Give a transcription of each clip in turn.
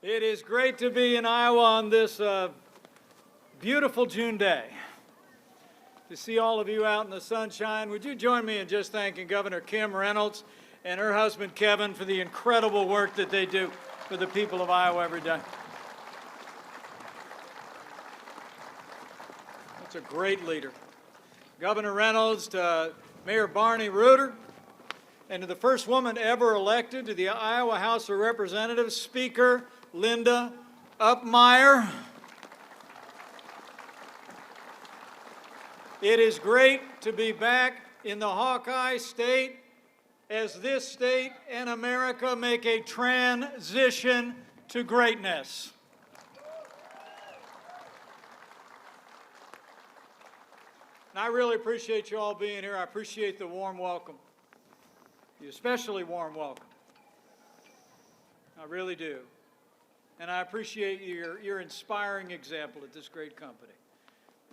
It is great to be in Iowa on this beautiful June day. To see all of you out in the sunshine, would you join me in just thanking Governor Kim Reynolds and her husband Kevin for the incredible work that they do for the people of Iowa every day. That's a great leader. Governor Reynolds, to Mayor Barney Reuter, and to the first woman ever elected to the Iowa House of Representatives, Speaker Linda Upmeyer. It is great to be back in the Hawkeye State as this state and America make a transition to greatness. And I really appreciate you all being here. I appreciate the warm welcome, the especially warm welcome. I really do. And I appreciate your inspiring example at this great company.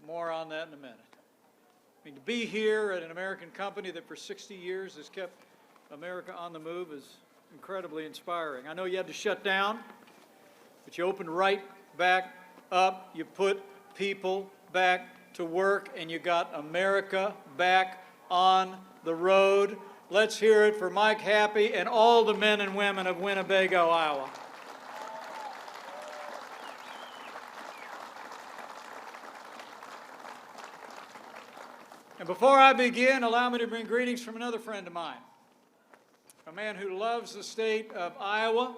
More on that in a minute. I mean, to be here at an American company that for 60 years has kept America on the move is incredibly inspiring. I know you had to shut down, but you opened right back up. You put people back to work, and you got America back on the road. Let's hear it for Mike Happy and all the men and women of Winnebago, Iowa. And before I begin, allow me to bring greetings from another friend of mine, a man who loves the state of Iowa,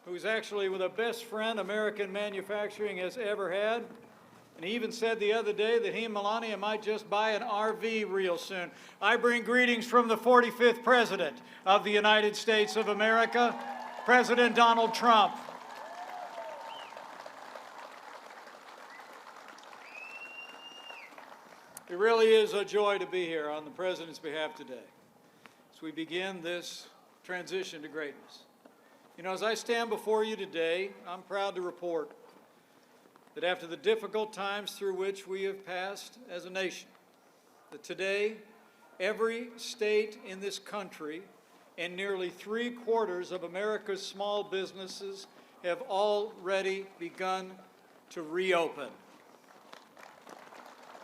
who's actually the best friend American manufacturing has ever had. And he even said the other day that he and Melania might just buy an RV real soon. I bring greetings from the 45th President of the United States of America, President Donald Trump. It really is a joy to be here on the President's behalf today as we begin this transition to greatness. You know, as I stand before you today, I'm proud to report that after the difficult times through which we have passed as a nation, that today every state in this country and nearly 3/4 of America's small businesses have already begun to reopen.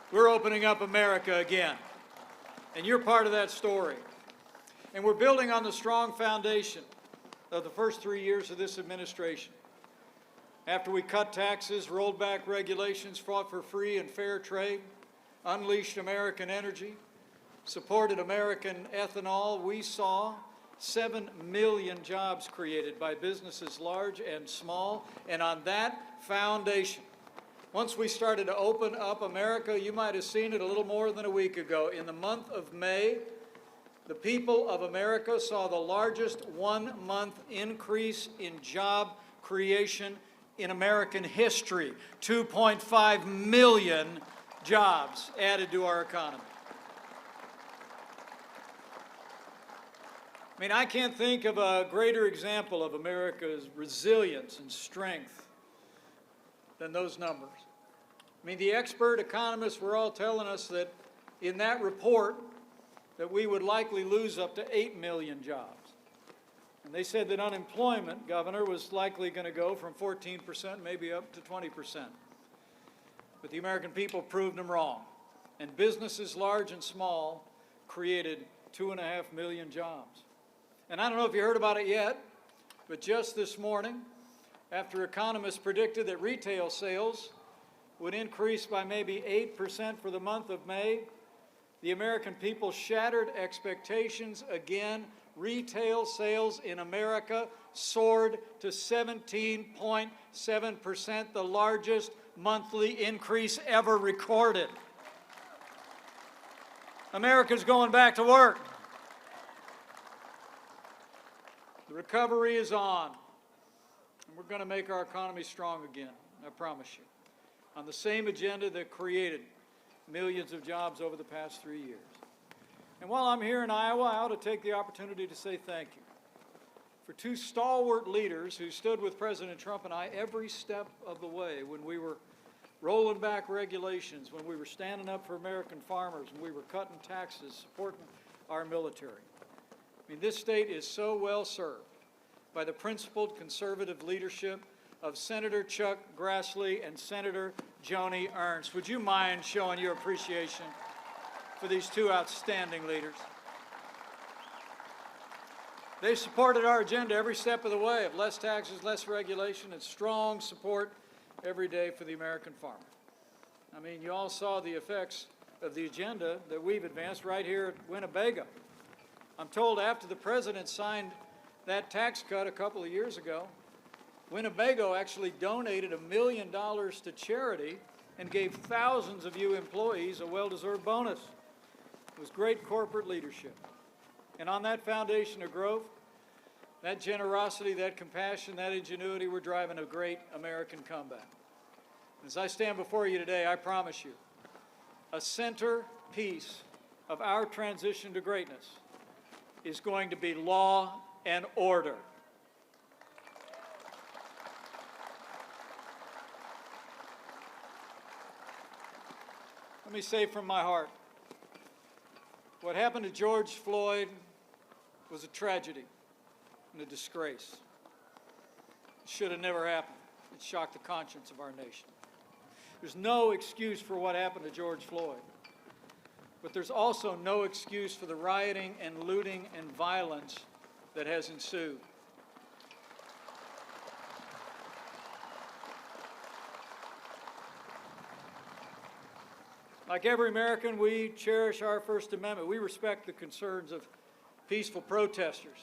We're opening up America again, and you're part of that story. And we're building on the strong foundation of the first 3 years of this administration. After we cut taxes, rolled back regulations, fought for free and fair trade, unleashed American energy, supported American ethanol, we saw 7 million jobs created by businesses large and small. And on that foundation, once we started to open up America, you might have seen it a little more than a week ago. In the month of May, the people of America saw the largest one-month increase in job creation in American history. 2.5 million jobs added to our economy. I mean, I can't think of a greater example of America's resilience and strength than those numbers. I mean, the expert economists were all telling us that in that report that we would likely lose up to 8 million jobs. And they said that unemployment, Governor, was likely going to go from 14% maybe up to 20%. But the American people proved them wrong. And businesses large and small created 2.5 million jobs. And I don't know if you heard about it yet, but just this morning, after economists predicted that retail sales would increase by maybe 8% for the month of May, the American people shattered expectations again. Retail sales in America soared to 17.7%, the largest monthly increase ever recorded. America's going back to work. The recovery is on, and we're going to make our economy strong again, I promise you, on the same agenda that created millions of jobs over the past 3 years. And while I'm here in Iowa, I ought to take the opportunity to say thank you for 2 stalwart leaders who stood with President Trump and I every step of the way when we were rolling back regulations, when we were standing up for American farmers, when we were cutting taxes, supporting our military. I mean, this state is so well served by the principled conservative leadership of Senator Chuck Grassley and Senator Joni Ernst. Would you mind showing your appreciation for these two outstanding leaders? They supported our agenda every step of the way of less taxes, less regulation, and strong support every day for the American farmer. I mean, you all saw the effects of the agenda that we've advanced right here at Winnebago. I'm told after the president signed that tax cut a couple of years ago, Winnebago actually donated $1 million to charity and gave thousands of you employees a well-deserved bonus. It was great corporate leadership. And on that foundation of growth, that generosity, that compassion, that ingenuity, we're driving a great American comeback. As I stand before you today, I promise you, a centerpiece of our transition to greatness is going to be law and order. Let me say from my heart, what happened to George Floyd was a tragedy and a disgrace. It should have never happened. It shocked the conscience of our nation. There's no excuse for what happened to George Floyd, but there's also no excuse for the rioting and looting and violence that has ensued. Like every American, we cherish our First Amendment. We respect the concerns of peaceful protesters.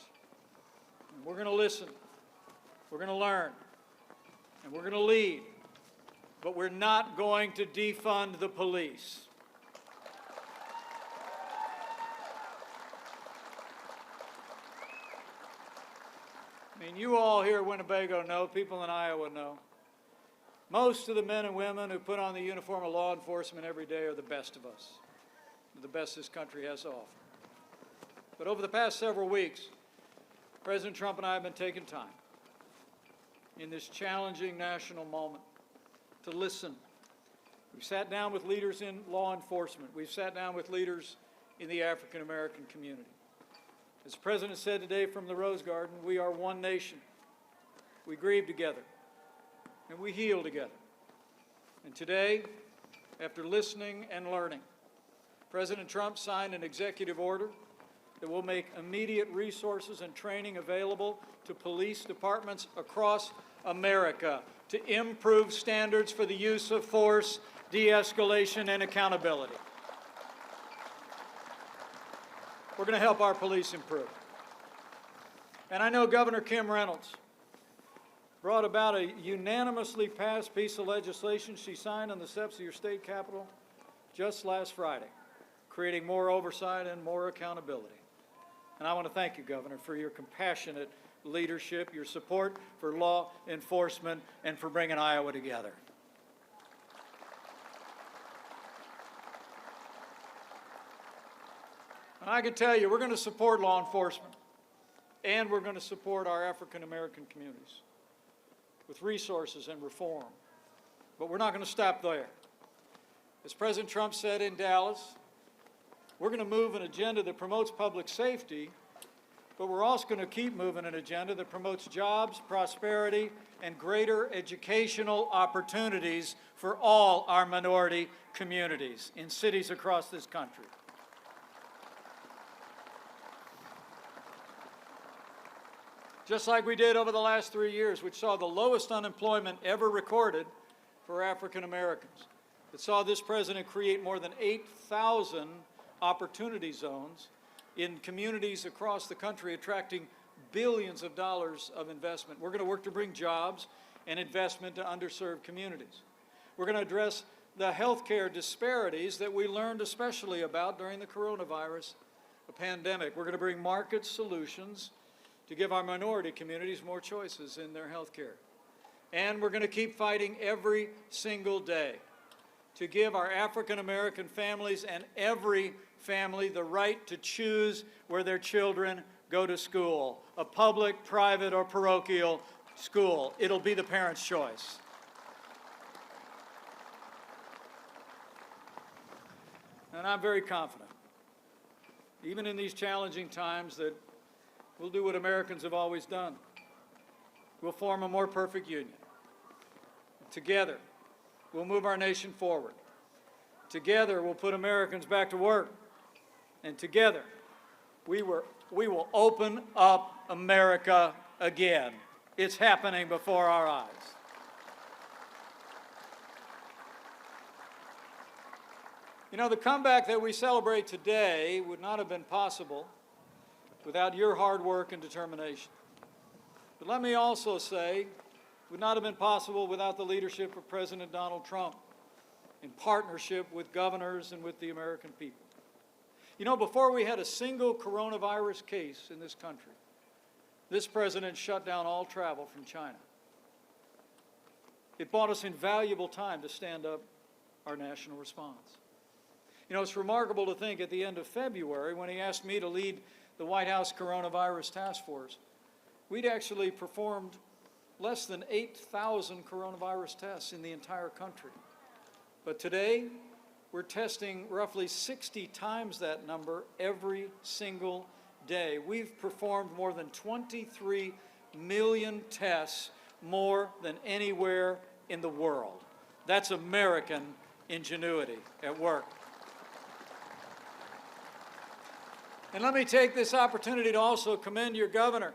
And we're going to listen, we're going to learn, and we're going to lead, but we're not going to defund the police. I mean, you all here at Winnebago know, people in Iowa know, most of the men and women who put on the uniform of law enforcement every day are the best of us, the best this country has to offer. But over the past several weeks, President Trump and I have been taking time in this challenging national moment to listen. We've sat down with leaders in law enforcement. We've sat down with leaders in the African American community. As the President said today from the Rose Garden, we are one nation. We grieve together, and we heal together. And today, after listening and learning, President Trump signed an executive order that will make immediate resources and training available to police departments across America to improve standards for the use of force, de-escalation, and accountability. We're going to help our police improve. And I know Governor Kim Reynolds brought about a unanimously passed piece of legislation she signed on the steps of your state capitol just last Friday, creating more oversight and more accountability. And I want to thank you, Governor, for your compassionate leadership, your support for law enforcement, and for bringing Iowa together. And I can tell you, we're going to support law enforcement, and we're going to support our African American communities with resources and reform. But we're not going to stop there. As President Trump said in Dallas, we're going to move an agenda that promotes public safety, but we're also going to keep moving an agenda that promotes jobs, prosperity, and greater educational opportunities for all our minority communities in cities across this country. Just like we did over the last 3 years, which saw the lowest unemployment ever recorded for African Americans. It saw this president create more than 8,000 opportunity zones in communities across the country, attracting billions of dollars of investment. We're going to work to bring jobs and investment to underserved communities. We're going to address the healthcare disparities that we learned especially about during the coronavirus pandemic. We're going to bring market solutions to give our minority communities more choices in their health care. And we're going to keep fighting every single day to give our African American families and every family the right to choose where their children go to school, a public, private, or parochial school. It'll be the parent's choice. And I'm very confident, even in these challenging times, that we'll do what Americans have always done. we'll form a more perfect union. Together, we'll move our nation forward. Together, we'll put Americans back to work. And together, we will open up America again. It's happening before our eyes. You know, the comeback that we celebrate today would not have been possible without your hard work and determination. But let me also say, it would not have been possible without the leadership of President Donald Trump in partnership with governors and with the American people. You know, before we had a single coronavirus case in this country, this president shut down all travel from China. It bought us invaluable time to stand up our national response. You know, it's remarkable to think at the end of February, when he asked me to lead the White House Coronavirus Task Force, we'd actually performed less than 8,000 coronavirus tests in the entire country. But today, we're testing roughly 60 times that number every single day. We've performed more than 23 million tests, more than anywhere in the world. That's American ingenuity at work. And let me take this opportunity to also commend your governor.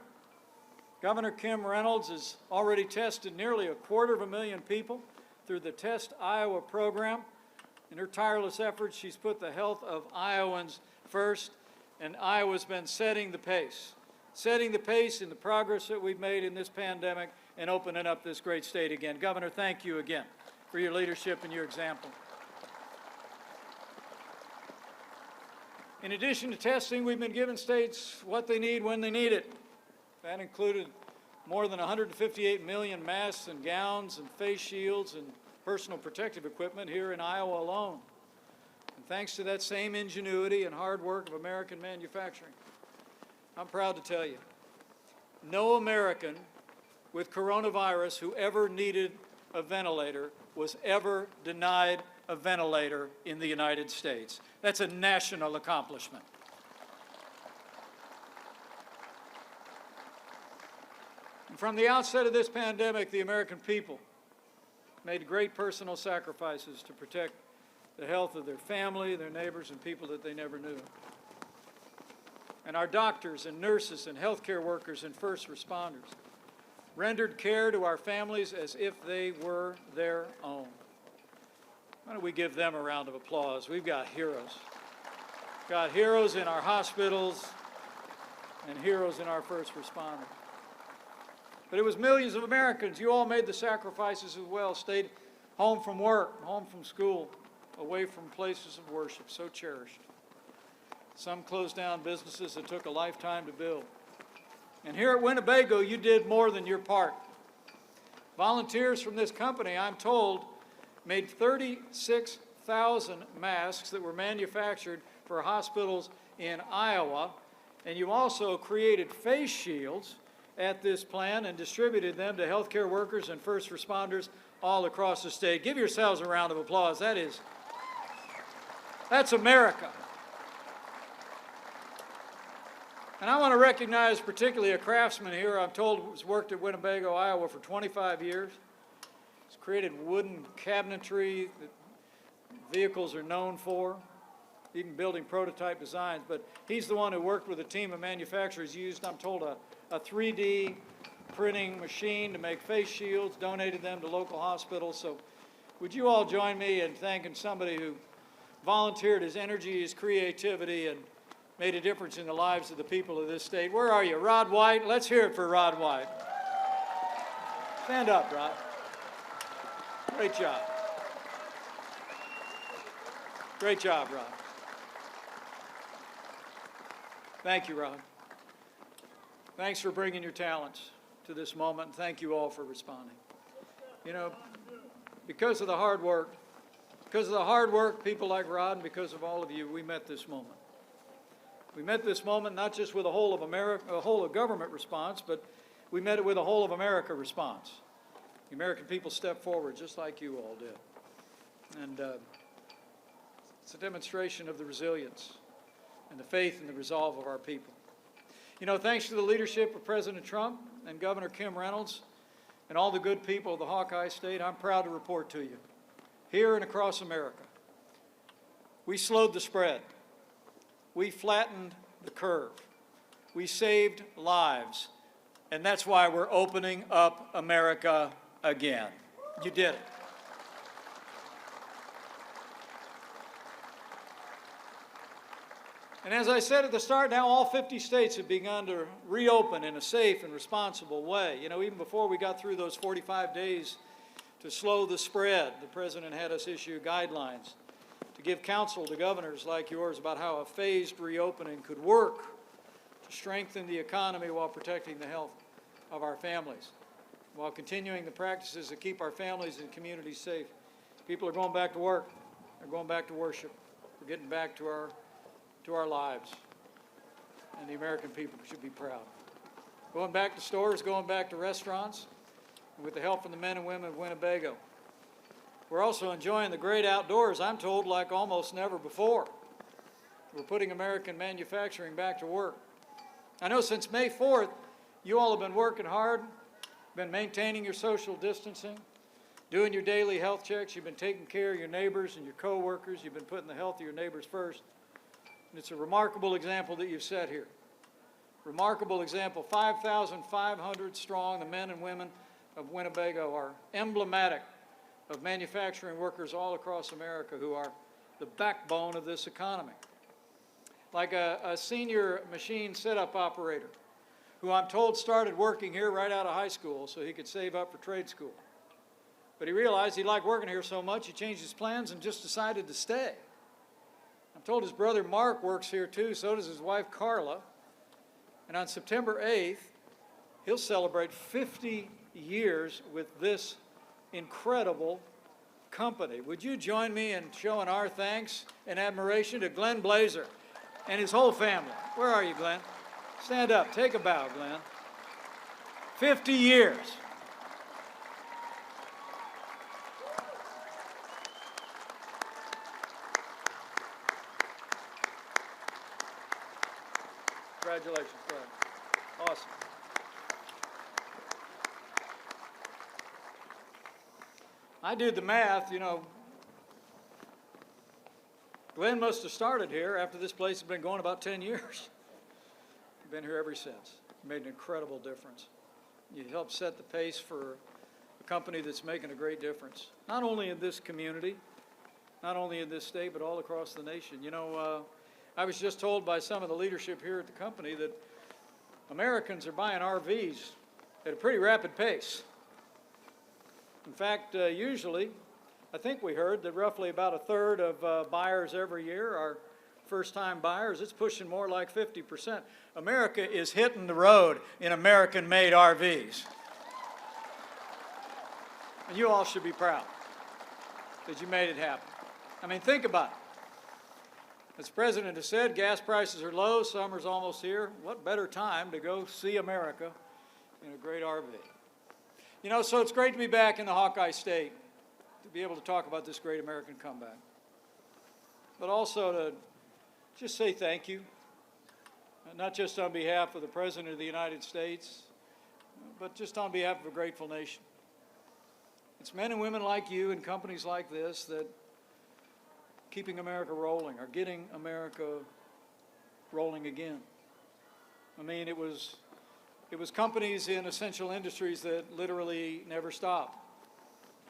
Governor Kim Reynolds has already tested nearly 250,000 people through the Test Iowa program. In her tireless efforts, she's put the health of Iowans first, and Iowa's been setting the pace in the progress that we've made in this pandemic and opening up this great state again. Governor, thank you again for your leadership and your example. In addition to testing, we've been giving states what they need when they need it. That included more than 158 million masks and gowns and face shields and personal protective equipment here in Iowa alone. And thanks to that same ingenuity and hard work of American manufacturing, I'm proud to tell you, no American with coronavirus who ever needed a ventilator was ever denied a ventilator in the United States. That's a national accomplishment. And from the outset of this pandemic, the American people made great personal sacrifices to protect the health of their family, their neighbors, and people that they never knew. And our doctors and nurses and healthcare workers and first responders rendered care to our families as if they were their own. Why don't we give them a round of applause? We've got heroes. Got heroes in our hospitals and heroes in our first responders. But it was millions of Americans. You all made the sacrifices as well, stayed home from work, home from school, away from places of worship so cherished. Some closed down businesses that took a lifetime to build. And here at Winnebago, you did more than your part. Volunteers from this company, I'm told, made 36,000 masks that were manufactured for hospitals in Iowa. And you also created face shields at this plant and distributed them to healthcare workers and first responders all across the state. Give yourselves a round of applause. That's America. And I want to recognize particularly a craftsman here I'm told who's worked at Winnebago, Iowa for 25 years. He's created wooden cabinetry that vehicles are known for, even building prototype designs. But he's the one who worked with a team of manufacturers, used, I'm told, a 3D printing machine to make face shields, donated them to local hospitals. So would you all join me in thanking somebody who volunteered his energy, his creativity, and made a difference in the lives of the people of this state. Where are you? Rod White? Let's hear it for Rod White. Stand up, Rod. Great job. Great job, Rod. Thank you, Rod. Thanks for bringing your talents to this moment, and thank you all for responding. You know, because of the hard work, people like Rod, and because of all of you, we met this moment. We met this moment not just with a whole of government response, but we met it with a whole of America response. The American people stepped forward just like you all did. And it's a demonstration of the resilience and the faith and the resolve of our people. You know, thanks to the leadership of President Trump and Governor Kim Reynolds, and all the good people of the Hawkeye State, I'm proud to report to you, here and across America, we slowed the spread. We flattened the curve. We saved lives. And that's why we're opening up America again. You did it. And as I said at the start, now all 50 states have begun to reopen in a safe and responsible way. You know, even before we got through those 45 days to slow the spread, the President had us issue guidelines to give counsel to governors like yours about how a phased reopening could work to strengthen the economy while protecting the health of our families, while continuing the practices that keep our families and communities safe. People are going back to work. They're going back to worship. We're getting back to our lives. And the American people should be proud. Going back to stores, going back to restaurants, and with the help from the men and women of Winnebago. We're also enjoying the great outdoors, I'm told, like almost never before. We're putting American manufacturing back to work. I know since May 4th, you all have been working hard, been maintaining your social distancing, doing your daily health checks. You've been taking care of your neighbors and your co-workers. You've been putting the health of your neighbors first. And it's a remarkable example that you've set here. Remarkable example, 5,500 strong. The men and women of Winnebago are emblematic of manufacturing workers all across America who are the backbone of this economy. Like a senior machine setup operator who I'm told started working here right out of high school so he could save up for trade school. But he realized he liked working here so much he changed his plans and just decided to stay. I'm told his brother Mark works here too, so does his wife Carla. And on September 8th, he'll celebrate 50 years with this incredible company. Would you join me in showing our thanks and admiration to Glenn Blazer and his whole family? Where are you, Glenn? Stand up. Take a bow, Glenn. 50 years. Congratulations, Glenn. Awesome. I did the math, you know. Glenn must have started here after this place has been going about 10 years. Been here ever since. Made an incredible difference. You helped set the pace for a company that's making a great difference, not only in this community, not only in this state, but all across the nation. You know, I was just told by some of the leadership here at the company that Americans are buying RVs at a pretty rapid pace. In fact, usually, I think we heard that roughly about a third of buyers every year are first-time buyers. It's pushing more like 50%. America is hitting the road in American-made RVs. And you all should be proud that you made it happen. I mean, think about it. As the President has said, gas prices are low, summer's almost here. What better time to go see America in a great RV? You know, so it's great to be back in the Hawkeye State, to be able to talk about this great American comeback. But also to just say thank you, not just on behalf of the President of the United States, but just on behalf of a grateful nation. It's men and women like you and companies like this that keeping America rolling, are getting America rolling again. I mean, it was companies in essential industries that literally never stopped.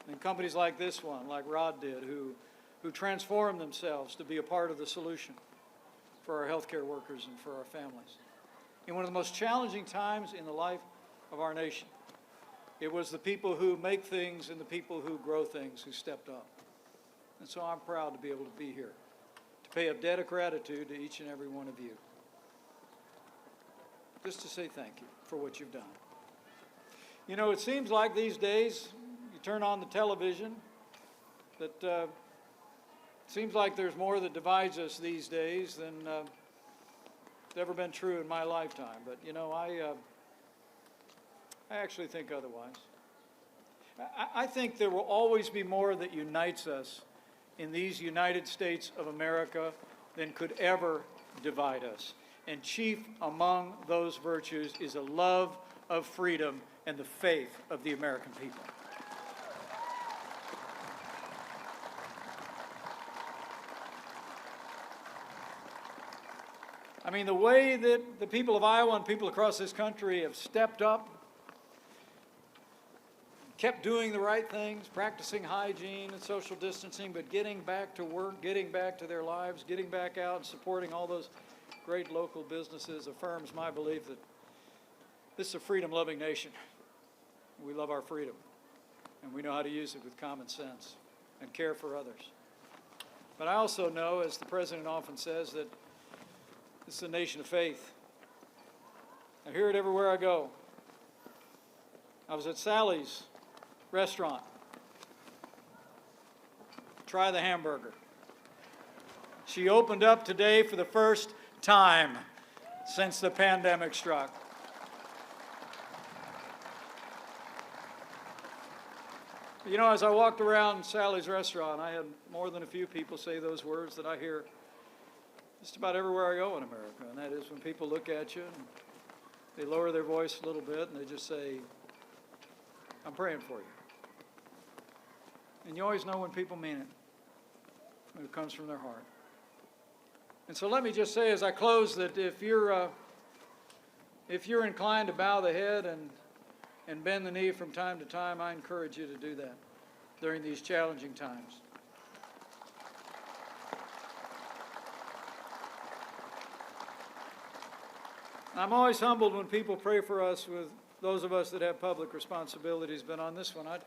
And companies like this one, like Rod did, who transformed themselves to be a part of the solution for our healthcare workers and for our families. In one of the most challenging times in the life of our nation, it was the people who make things and the people who grow things who stepped up. And so I'm proud to be able to be here, to pay a debt of gratitude to each and every one of you. Just to say thank you for what you've done. You know, it seems like these days, you turn on the television, that it seems like there's more that divides us these days than it's ever been true in my lifetime. But, you know, I actually think otherwise. I think there will always be more that unites us in these United States of America than could ever divide us. And chief among those virtues is a love of freedom and the faith of the American people. I mean, the way that the people of Iowa and people across this country have stepped up, kept doing the right things, practicing hygiene and social distancing, but getting back to work, getting back to their lives, getting back out and supporting all those great local businesses affirms my belief that this is a freedom-loving nation. We love our freedom, and we know how to use it with common sense and care for others. But I also know, as the President often says, that this is a nation of faith. I hear it everywhere I go. I was at Sally's restaurant. Try the hamburger. She opened up today for the first time since the pandemic struck. You know, as I walked around Sally's restaurant, I had more than a few people say those words that I hear just about everywhere I go in America, and that is when people look at you and they lower their voice a little bit and they just say, I'm praying for you. And you always know when people mean it, when it comes from their heart. And so let me just say as I close that if you're inclined to bow the head and bend the knee from time to time, I encourage you to do that during these challenging times. I'm always humbled when people pray for us, with those of us that have public responsibilities, but on this one, I'd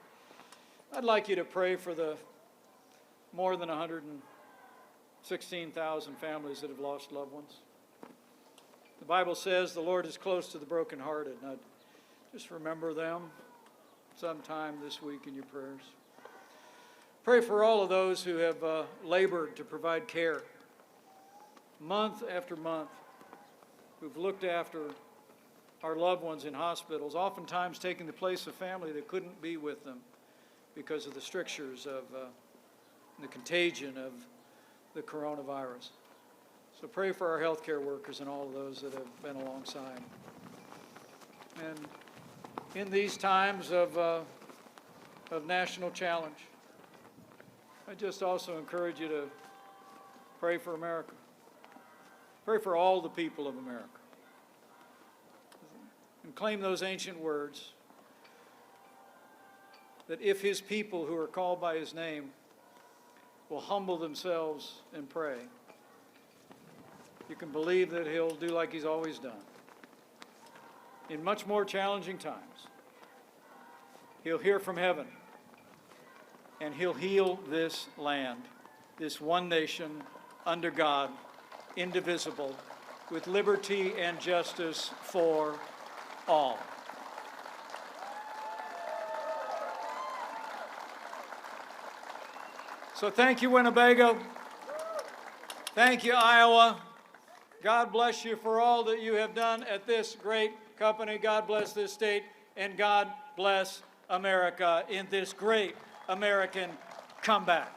like you to pray for the more than 116,000 families that have lost loved ones. The Bible says the Lord is close to the brokenhearted, and I'd just remember them sometime this week in your prayers. Pray for all of those who have labored to provide care month after month, who've looked after our loved ones in hospitals, oftentimes taking the place of family that couldn't be with them because of the strictures of the contagion of the coronavirus. So pray for our healthcare workers and all of those that have been alongside. And in these times of national challenge, I just also encourage you to pray for America. Pray for all the people of America. And claim those ancient words that if his people who are called by his name will humble themselves and pray, you can believe that he'll do like he's always done. In much more challenging times, he'll hear from heaven and he'll heal this land, this one nation under God, indivisible, with liberty and justice for all. So thank you, Winnebago. Thank you, Iowa. God bless you for all that you have done at this great company. God bless this state, and God bless America in this great American comeback.